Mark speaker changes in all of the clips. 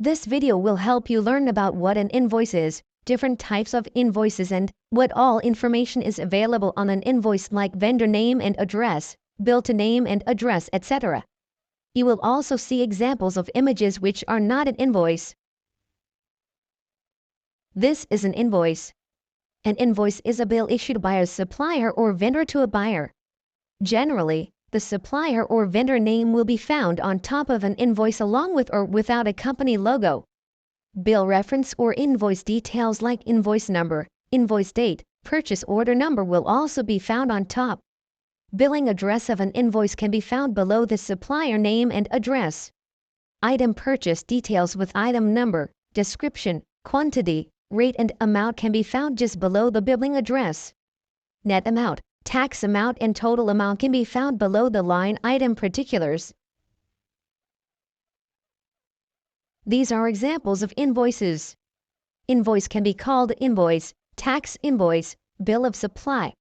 Speaker 1: This video will help you learn about what an invoice is, different types of invoices, and what all information is available on an invoice like vendor name and address, bill to name and address, etc. You will also see examples of images which are not an invoice. This is an invoice. An invoice is a bill issued by a supplier or vendor to a buyer. Generally, the supplier or vendor name will be found on top of an invoice along with or without a company logo. Bill reference or invoice details like invoice number, invoice date, purchase order number will also be found on top. Billing address of an invoice can be found below the supplier name and address. Item purchase details with item number, description, quantity, rate and amount can be found just below the billing address. Net amount, tax amount and total amount can be found below the line item particulars. These are examples of invoices. Invoice can be called invoice, tax invoice, bill of supply.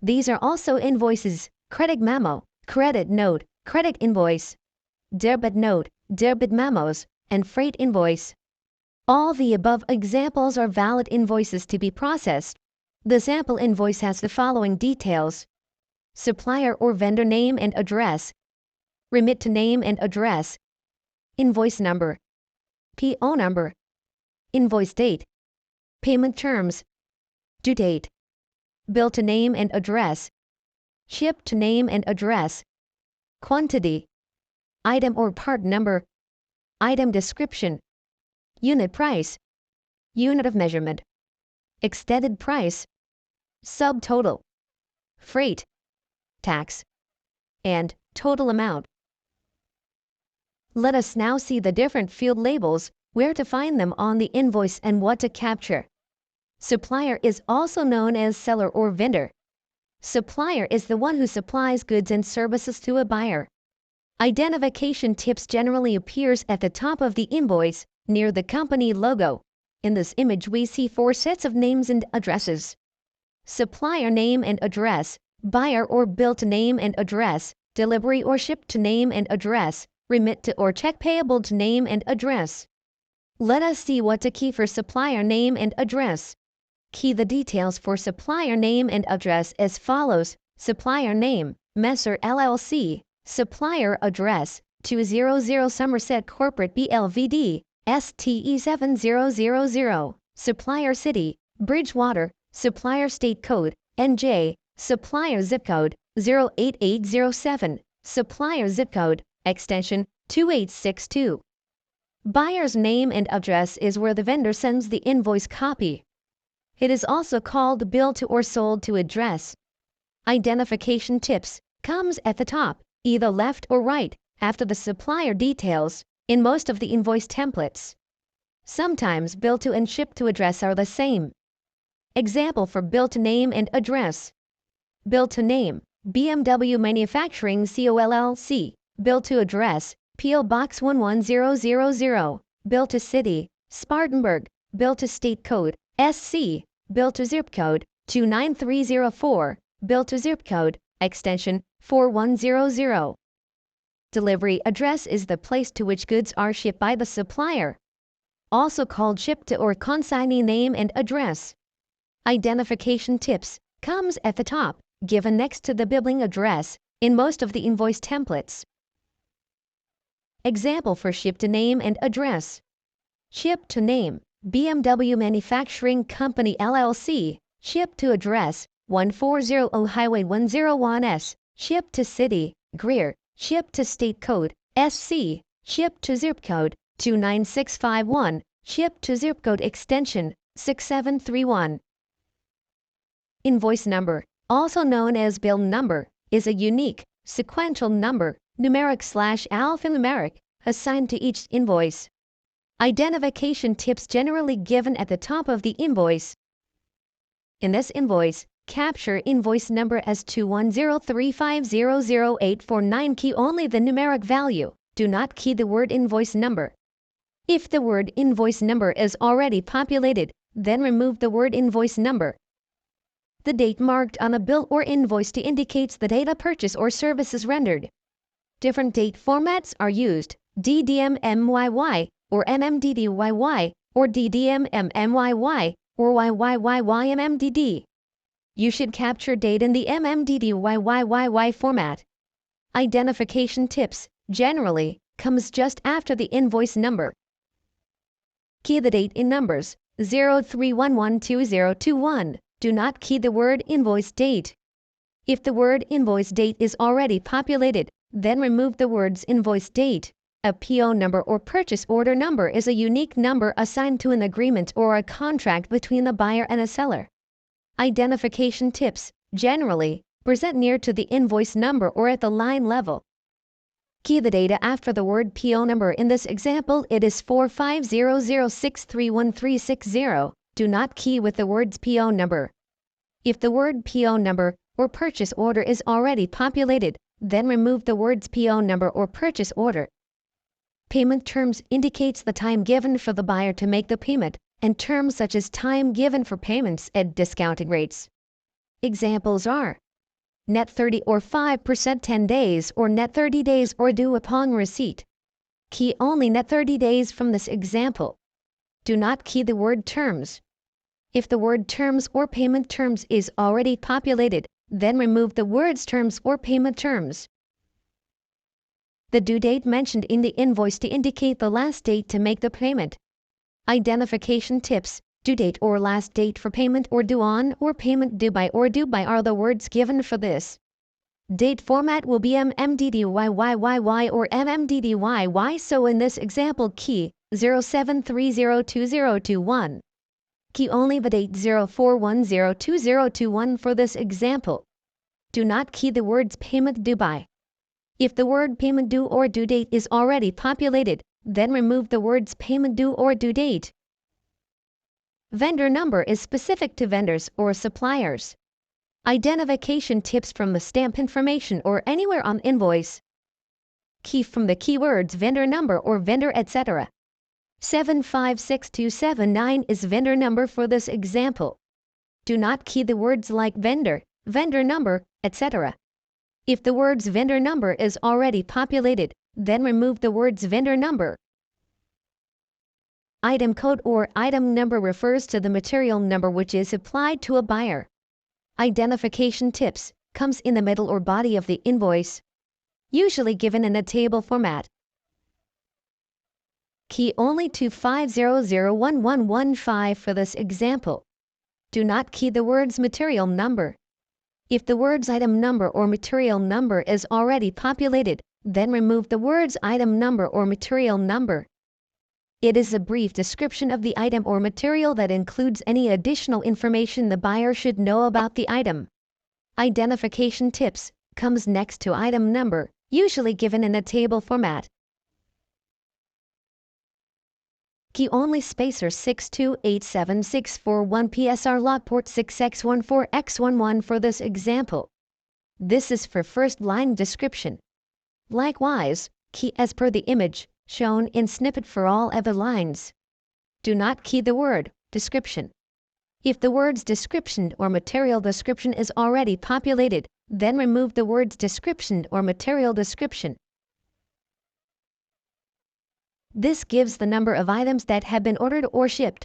Speaker 1: These are also invoices: credit memo, credit note, credit invoice, debit note, debit memos, and freight invoice. All the above examples are valid invoices to be processed. The sample invoice has the following details: supplier or vendor name and address, remit to name and address, invoice number, PO number, invoice date, payment terms, due date, bill to name and address, ship to name and address, quantity, item or part number, item description, unit price, unit of measurement, extended price, subtotal, freight, tax, and total amount. Let us now see the different field labels, where to find them on the invoice and what to capture. Supplier is also known as seller or vendor. Supplier is the one who supplies goods and services to a buyer. Identification tips generally appears at the top of the invoice, near the company logo. In this image we see 4 sets of names and addresses. Supplier name and address, buyer or bill to name and address, delivery or ship to name and address, remit to or check payable to name and address. Let us see what to key for supplier name and address. Key the details for supplier name and address as follows: supplier name, Messer LLC, supplier address, 200 Somerset Corporate BLVD, STE 7000, supplier city, Bridgewater, supplier state code, NJ, supplier zip code, 08807, supplier zip code, extension 2862. Buyer's name and address is where the vendor sends the invoice copy. It is also called bill to or sold to address. Identification tips comes at the top, either left or right, after the supplier details, in most of the invoice templates. Sometimes bill to and ship to address are the same. Example for bill to name and address. Bill to name, BMW Manufacturing Co. LLC. Bill to address, P.O. Box 11000. Bill to city, Spartanburg. Bill to state code, SC. Bill to zip code, 29304. Bill to zip code, extension 4100. Delivery address is the place to which goods are shipped by the supplier, also called ship to or consignee name and address. Identification tips comes at the top, given next to the billing address, in most of the invoice templates. Example for ship to name and address. Ship to name, BMW Manufacturing Company LLC. Ship to address, 1400 Highway 101S. Ship to city, Greer. Ship to state code, SC. Ship to zip code, 29651. Ship to zip code extension, 6731. Invoice number, also known as bill number, is a unique, sequential number, numeric / alphanumeric, assigned to each invoice. Identification tips generally given at the top of the invoice. In this invoice, capture invoice number as 21035000849. Key only the numeric value. Do not key the word invoice number. If the word invoice number is already populated, then remove the word invoice number. The date marked on a bill or invoice to indicates the date a purchase or service is rendered. Different date formats are used. DDMMYY, or MMDDYY, or DDMMMYY, or YYYYMMDD. You should capture date in the MMDDYYYY format. Identification tips, generally, comes just after the invoice number. Key the date in numbers 03112021. Do not key the word invoice date. If the word invoice date is already populated, then remove the words invoice date. A PO number or purchase order number is a unique number assigned to an agreement or a contract between a buyer and a seller. Identification tips, generally, present near to the invoice number or at the line level. Key the data after the word PO number. In this example, it is 4500631360. Do not key with the words PO number. If the word PO number or purchase order is already populated, then remove the words PO number or purchase order. Payment terms indicates the time given for the buyer to make the payment, and terms such as time given for payments at discounted rates. Examples are net 30 or 5% 10 days, or net 30 days or due upon receipt. Key only net 30 days from this example. Do not key the word terms. If the word terms or payment terms is already populated, then remove the words terms or payment terms. The due date mentioned in the invoice to indicate the last date to make the payment. Identification tips, due date or last date for payment or due on or payment due by are the words given for this. Date format will be MMDDYYYY or MMDDYY, so in this example key 07302021. Key only the date 04102021 for this example. Do not key the words payment due by. If the word payment due or due date is already populated, then remove the words payment due or due date. Vendor number is specific to vendors or suppliers. Identification tips from the stamp information or anywhere on invoice. Key from the keywords vendor number or vendor etc. 756279 is vendor number for this example. Do not key the words like vendor, vendor number, etc. If the words vendor number is already populated, then remove the words vendor number. Item code or item number refers to the material number which is applied to a buyer. Identification tips comes in the middle or body of the invoice, usually given in a table format. Key only 25001115 for this example. Do not key the words material number. If the words item number or material number is already populated, then remove the words item number or material number. It is a brief description of the item or material that includes any additional information the buyer should know about the item. Identification tips comes next to item number, usually given in a table format. Key only spacer 6287641 PSR lot port 6x14x11 for this example. This is for first line description. Likewise, key as per the image shown in snippet for all other lines. Do not key the word description. If the words description or material description is already populated, then remove the words description or material description. This gives the number of items that have been ordered or shipped.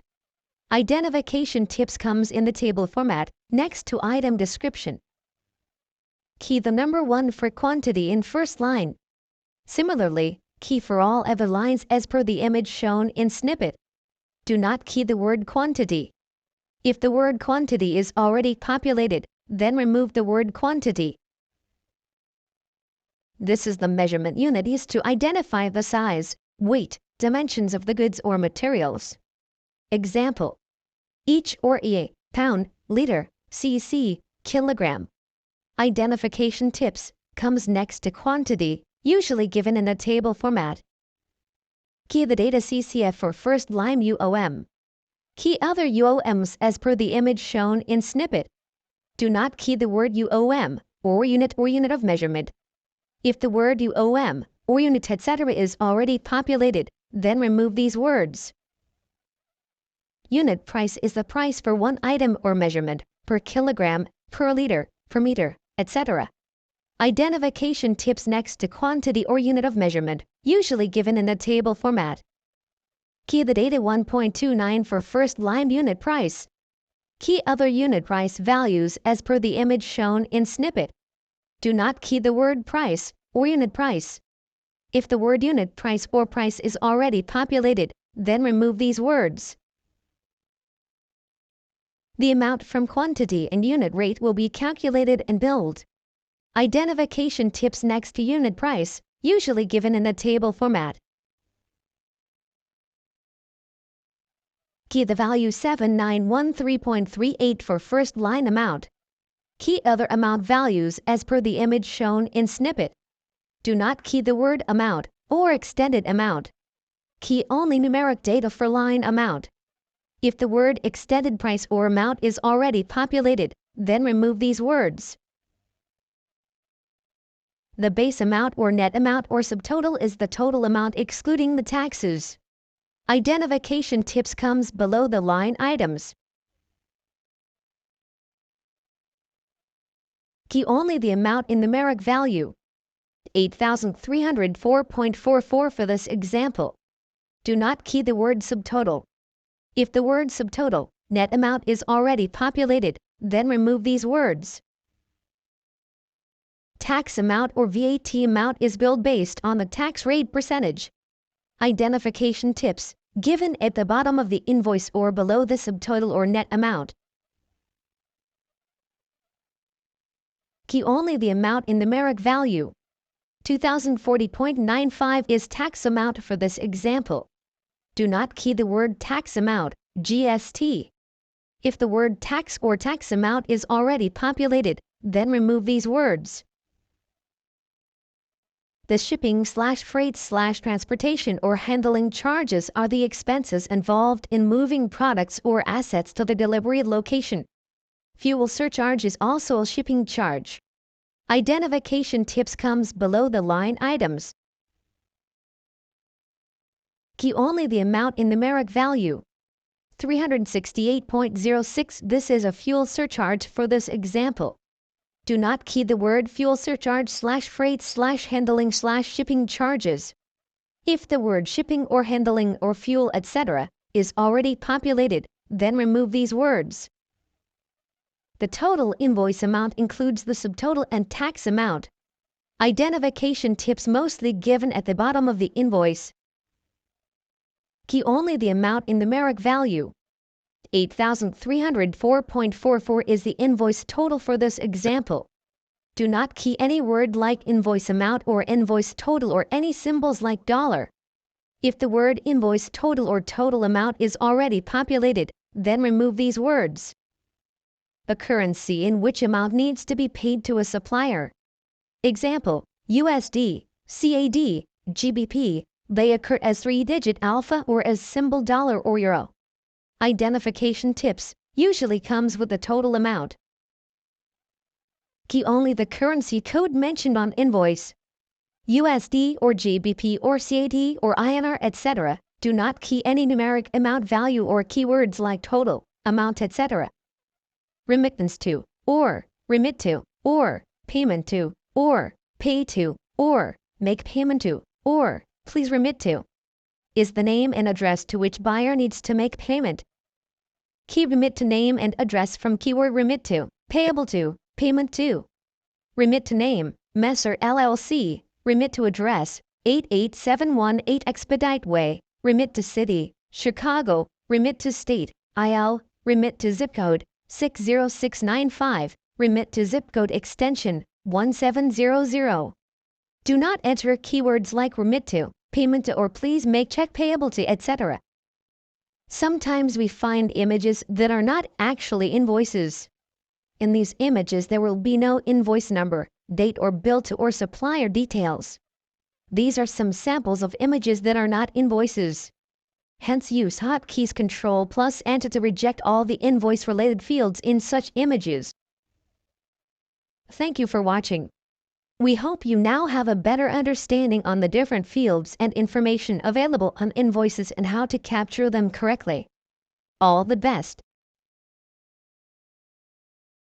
Speaker 1: Identification tips comes in the table format next to item description. Key the number 1 for quantity in first line. Similarly, key for all other lines as per the image shown in snippet. Do not key the word quantity. If the word quantity is already populated, then remove the word quantity. This is the measurement unit used to identify the size, weight, dimensions of the goods or materials. Example: each or pound, liter, cc, kilogram. Identification tips comes next to quantity, usually given in a table format. Key the data CCF for first line UOM. Key other UOMs as per the image shown in snippet. Do not key the word UOM or unit of measurement. If the word UOM or unit etc. is already populated, then remove these words. Unit price is the price for one item or measurement, per kilogram, per liter, per meter, etc. Identification tips next to quantity or unit of measurement, usually given in a table format. Key the data 1.29 for first line unit price. Key other unit price values as per the image shown in snippet. Do not key the word price or unit price. If the word unit price or price is already populated, then remove these words. The amount from quantity and unit rate will be calculated and billed. Identification tips next to unit price, usually given in a table format. Key the value 7913.38 for first line amount. Key other amount values as per the image shown in snippet. Do not key the word amount or extended amount. Key only numeric data for line amount. If the word extended price or amount is already populated, then remove these words. The base amount or net amount or subtotal is the total amount excluding the taxes. Identification tips comes below the line items. Key only the amount in numeric value. 8,304.44 for this example. Do not key the word subtotal. If the word subtotal, net amount is already populated, then remove these words. Tax amount or VAT amount is billed based on the tax rate percentage. Identification tips, given at the bottom of the invoice or below the subtotal or net amount. Key only the amount in numeric value. 2040.95 is tax amount for this example. Do not key the word tax amount, GST. If the word tax or tax amount is already populated, then remove these words. The shipping/freight/transportation or handling charges are the expenses involved in moving products or assets to the delivery location. Fuel surcharge is also a shipping charge. Identification tips comes below the line items. Key only the amount in numeric value. 368.06. This is a fuel surcharge for this example. Do not key the word fuel surcharge/freight/handling/shipping charges. If the word shipping or handling or fuel etc. is already populated, then remove these words. The total invoice amount includes the subtotal and tax amount. Identification tips mostly given at the bottom of the invoice. Key only the amount in numeric value. 8,304.44 is the invoice total for this example. Do not key any word like invoice amount or invoice total or any symbols like $. If the word invoice total or total amount is already populated, then remove these words. The currency in which amount needs to be paid to a supplier. Example, USD, CAD, GBP, they occur as 3-digit alpha or as symbol $, or euro. Identification tips usually comes with the total amount. Key only the currency code mentioned on invoice. USD or GBP or CAD or INR etc. Do not key any numeric amount value or keywords like total, amount etc. Remittance to, or remit to, or payment to, or pay to, or make payment to, or please remit to is the name and address to which buyer needs to make payment. Key remit to name and address from keyword remit to, payable to, payment to. Remit to name, Messer LLC, remit to address, 88718 Expedite Way, remit to city, Chicago, remit to state, IL, remit to zip code, 60695, remit to zip code extension, 1700. Do not enter keywords like remit to, payment to or please make check payable to etc. Sometimes we find images that are not actually invoices. In these images there will be no invoice number, date or bill to or supplier details. These are some samples of images that are not invoices. Hence use hotkeys Ctrl+Enter to reject all the invoice-related fields in such images. Thank you for watching. We hope you now have a better understanding on the different fields and information available on invoices and how to capture them correctly. All the best.